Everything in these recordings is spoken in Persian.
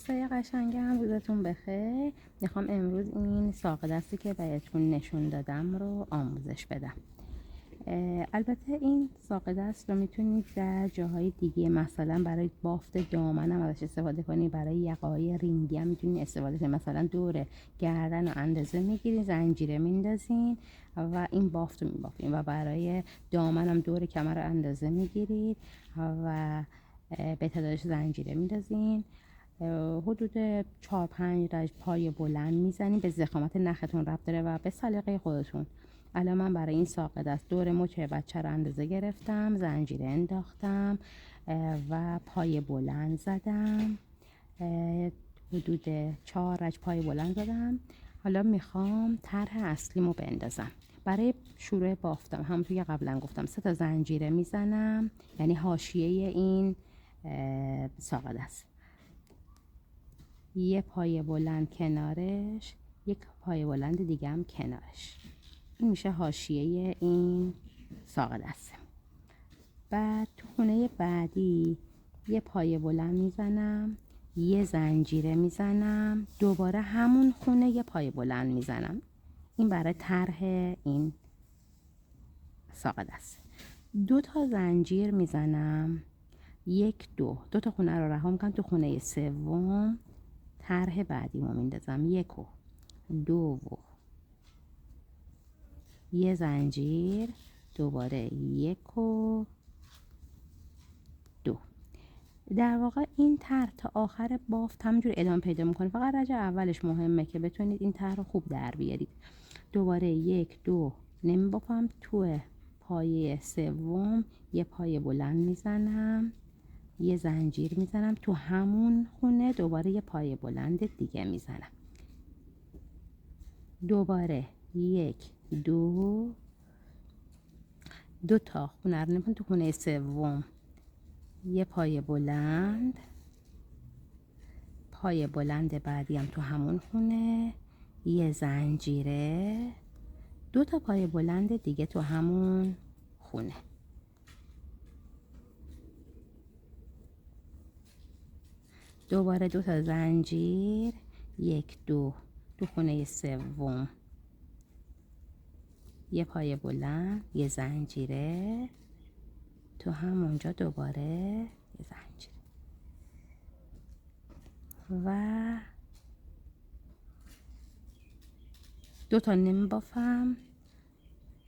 دوستای قشنگم، روزتون بخیر. میخوام امروز این ساق دستی که بهتون نشون دادم رو آموزش بدم. البته این ساق دست رو میتونید در جاهای دیگه، مثلا برای بافت دامن هم ازش استفاده کنید، برای یقه‌های رینگی هم میتونید استفاده کنید. مثلا دور گردن رو اندازه میگیرید، زنجیره میندازین و این بافت رو میبافین، و برای دامن هم دور کمر رو اندازه میگیرید و به تعدادش زنجیره میندازین. حدود 4-5 رج پای بلند میزنین. به ضخامت نختون ربط داره و به سلیقه خودتون. الان من برای این ساق دست دور مچ بچه رو اندازه گرفتم، زنجیره انداختم و پای بلند زدم. حدود 4 رج پای بلند زدم. حالا میخوام طرح اصلیمو بندازم. برای شروع بافتم همونطور که قبلا گفتم 3 تا زنجیره میزنم، یعنی حاشیه این ساق دست. یه پای بلند کنارش، یک پای بلند دیگه هم کنارش. این میشه حاشیه این ساق دسته. بعد تو خونه بعدی یه پای بلند میزنم، یه زنجیره میزنم، دوباره همون خونه یه پای بلند میزنم. این برای طرح این ساق دسته. 2 تا زنجیر میزنم، 1-2 تا خونه رو رها میکنم. تو خونه سوم طرح بعدی رو میندازم، 1 و 2 و یه زنجیر، دوباره 1 و 2. در واقع این طرح تا آخر بافت همینجور ادامه پیدا میکنه، فقط رج اولش مهمه که بتونید این طرح رو خوب در بیارید. دوباره 1-2 نمیبافم. تو پایه سوم یه پای بلند میزنم، یه زنجیر میزنم، تو همون خونه دوباره یه پای بلند دیگه میزنم. دوباره 1-2 تا خونه رو نمی‌کنم. تو خونه سوم یه پای بلند، پای بلند بعدی هم تو همون خونه، یه زنجیره، 2 تا پای بلند دیگه تو همون خونه. دوباره 2 تا زنجیر، 1-2 تو خونه سوم یه پای بلند، یه زنجیره، تو همونجا دوباره یه زنجیره و 2 تا نمی بافم.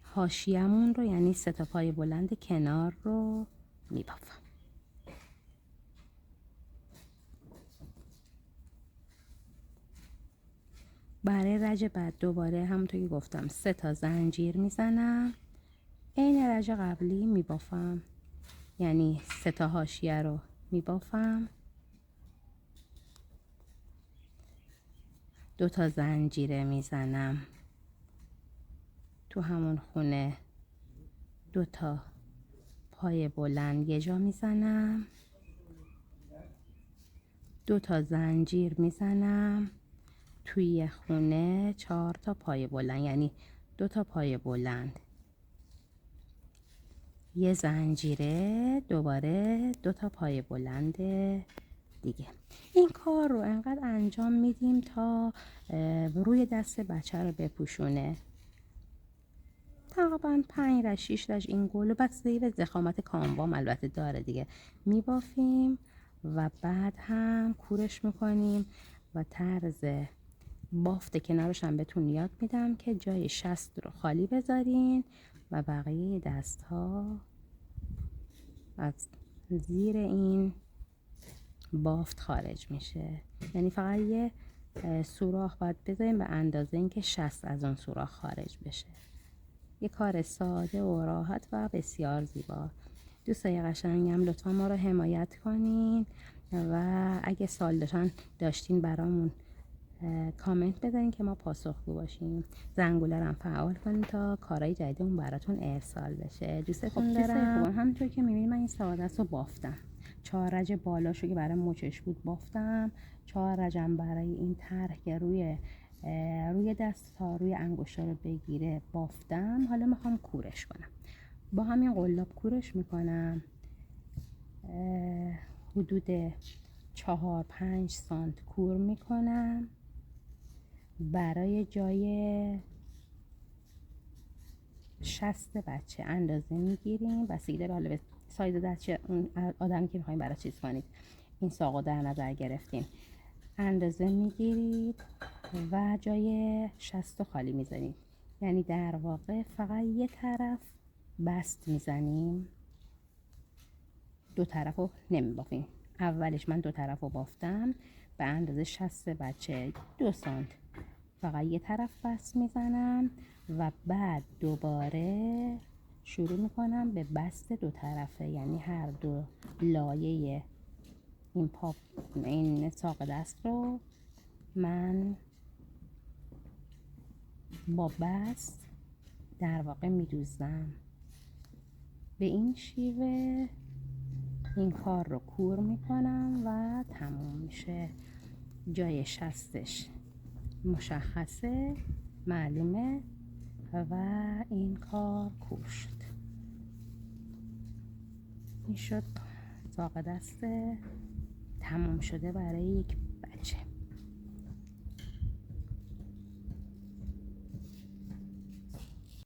حاشیه‌مون رو، یعنی 3 تا پای بلند کنار رو می بافم. برای رج بعد دوباره همونطور که گفتم 3 تا زنجیر میزنم، عین رج قبلی می بافم، یعنی 3 تا حاشیه رو می بافم. 2 تا زنجیره میزنم، تو همون خونه 2 تا پای بلند یه جا میزنم، 2 تا زنجیر میزنم، توی خونه 4 تا پای بلند، یعنی 2 تا پای بلند، یه زنجیره، دوباره 2 تا پای بلند دیگه. این کار رو انقدر انجام میدیم تا روی دست بچه رو بپوشونه. تقریبا 5-6 رج این گل، بستگی به ضخامت کاموام البته داره دیگه، میبافیم و بعد هم کورش میکنیم و طرز بافت کنارش هم بهتون یاد میدم که جای شست رو خالی بذارین و بقیه دست ها از زیر این بافت خارج میشه. یعنی فقط یه سوراخ باید بذاریم به اندازه اینکه شست از اون سوراخ خارج بشه. یه کار ساده و راحت و بسیار زیبا. دوستای قشنگم لطفا ما رو حمایت کنین و اگه سوال داشتین برامون کامنت بذارین که ما پاسخگو باشیم. زنگوله رو هم فعال کنین تا کارهای جدیدمون براتون ارسال بشه. دوستتون دارم. همونطور که میبینید من این ساق دست رو بافتم. 4 رج بالاشو که برای مچش بود بافتم، 4 رجم برای این طرح که روی دست تا روی انگشتا رو بگیره بافتم. حالا میخوام کورش کنم. با همین قلاب کورش میکنم. حدود 4-5 سانت کور میکنم. برای جای شست بچه اندازه میگیریم، بستگی داره حالا به سایز دست اون آدمی که میخوایم برای چیز کنید. این ساقو در نظر گرفتیم، اندازه میگیرید و جای شست رو خالی میزنید. یعنی در واقع فقط یه طرف بست میزنیم، دو طرف رو نمیبافیم. اولش من دو طرف رو بافتم به اندازه شست بچه 2 سانت، فقط یه طرف بست میزنم و بعد دوباره شروع میکنم به بست دو طرفه. یعنی هر دو لایه این ساق دست رو من با بست در واقع میدوزم. به این شیوه این کار رو کور میکنم و تموم میشه. جای شستش مشخصه، معلومه و این کار کور شد. این شد ساق دست تموم شده برای یک